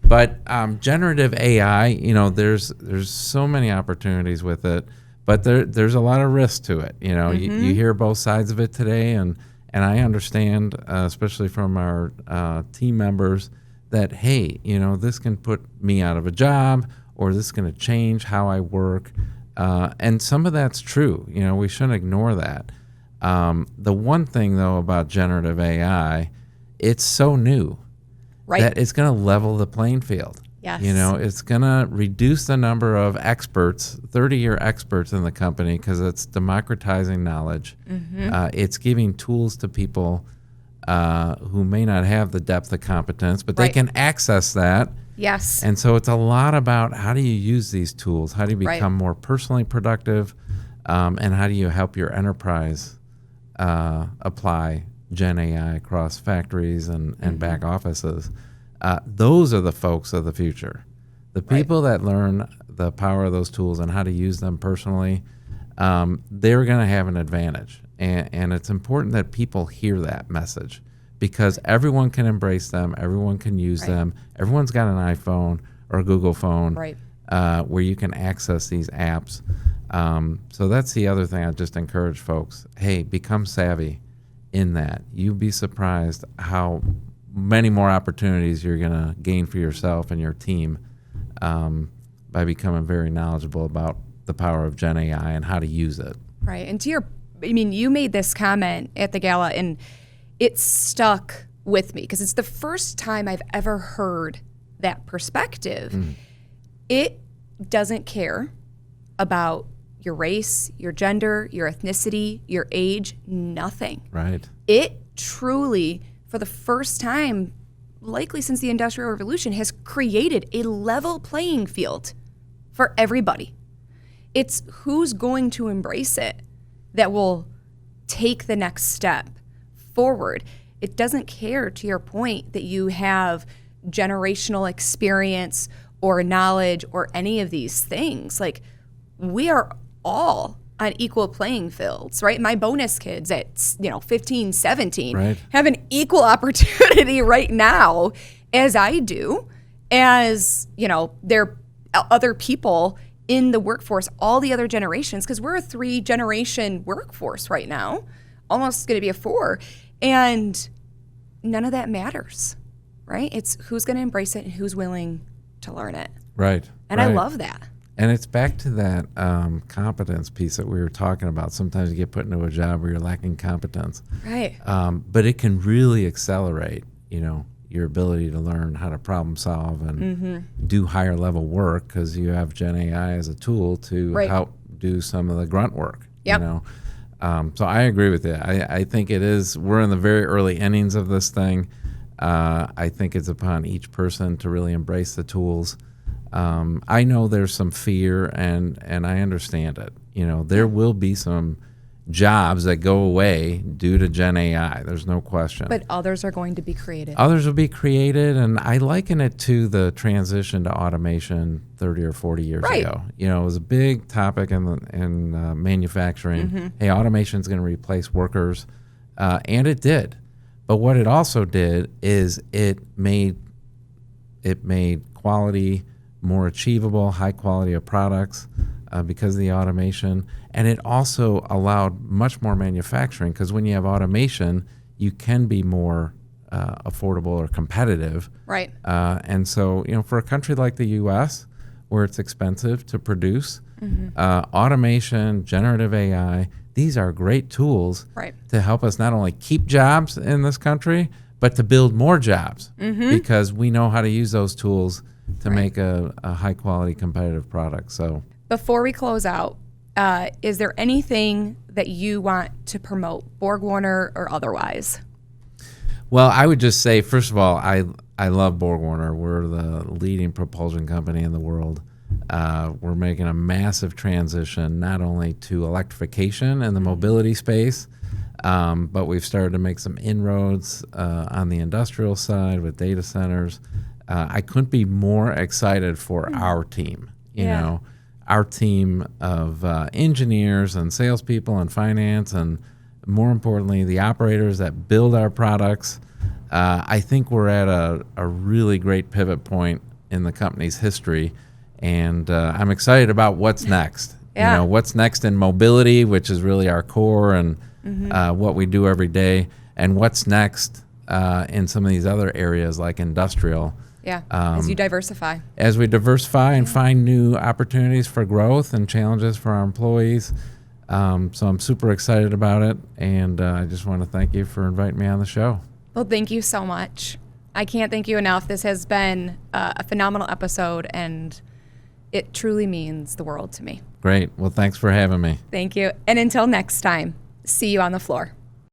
But generative AI, you know, there's so many opportunities with it, but there's a lot of risk to it. You know, you hear both sides of it today, and I understand, especially from our team members, that, hey, you know, this can put me out of a job, or this is going to change how I work. And some of that's true. You know, we shouldn't ignore that. The one thing, though, about generative AI, it's so new that it's going to level the playing field. Yes. You know, it's going to reduce the number of experts, 30-year experts in the company, because it's democratizing knowledge. It's giving tools to people who may not have the depth of competence, but they can access that. Yes. And so it's a lot about how do you use these tools? How do you become more personally productive? And how do you help your enterprise apply Gen AI across factories and back offices? Those are the folks of the future. The people that learn the power of those tools and how to use them personally, they're going to have an advantage. And it's important that people hear that message, because everyone can embrace them. Everyone can use them. Everyone's got an iPhone or a Google phone where you can access these apps. So that's the other thing I just encourage folks. Hey, become savvy in that. You'd be surprised how many more opportunities you're going to gain for yourself and your team by becoming very knowledgeable about the power of Gen AI and how to use it. Right. And you made this comment at the gala, and it stuck with me because it's the first time I've ever heard that perspective. It doesn't care about your race, your gender, your ethnicity, your age, nothing. Right. It truly, for the first time, likely since the Industrial Revolution, has created a level playing field for everybody. It's who's going to embrace it that will take the next step forward. It doesn't care, to your point, that you have generational experience or knowledge or any of these things. Like, we are all on equal playing fields, right? My bonus kids at 15, 17 have an equal opportunity right now as I do, as they're other people in the workforce, all the other generations, because we're a 3-generation workforce right now, almost going to be a 4, and none of that matters, right? It's who's going to embrace it and who's willing to learn it. Right. And I right. love that. And it's back to that competence piece that we were talking about. Sometimes you get put into a job where you're lacking competence. Right. But it can really accelerate, your ability to learn how to problem solve and do higher level work because you have Gen AI as a tool to help do some of the grunt work. Yep. So I agree with you. I think we're in the very early innings of this thing. I think it's upon each person to really embrace the tools. I know there's some fear, and I understand it. There will be some jobs that go away due to Gen AI. There's no question. But others are going to be created. Others will be created, and I liken it to the transition to automation 30 or 40 years ago. It was a big topic in manufacturing. Hey, automation is going to replace workers, and it did. But what it also did is it made quality more achievable, high quality of products because of the automation. And it also allowed much more manufacturing because when you have automation, you can be more affordable or competitive. Right. And so, for a country like the U.S., where it's expensive to produce, automation, generative AI, these are great tools to help us not only keep jobs in this country, but to build more jobs because we know how to use those tools to make a high-quality competitive product. So, before we close out, is there anything that you want to promote, BorgWarner or otherwise? Well, I would just say, first of all, I love BorgWarner. We're the leading propulsion company in the world. We're making a massive transition not only to electrification and the mobility space, but we've started to make some inroads on the industrial side with data centers. I couldn't be more excited for our team. Our team of engineers and salespeople and finance, and more importantly, the operators that build our products. I think we're at a really great pivot point in the company's history, and I'm excited about what's next. What's next in mobility, which is really our core and what we do every day, and what's next in some of these other areas like industrial. Yeah, as you diversify. As we diversify and find new opportunities for growth and challenges for our employees. So I'm super excited about it, and I just want to thank you for inviting me on the show. Well, thank you so much. I can't thank you enough. This has been a phenomenal episode, and it truly means the world to me. Great. Well, thanks for having me. Thank you. And until next time, see you on the floor.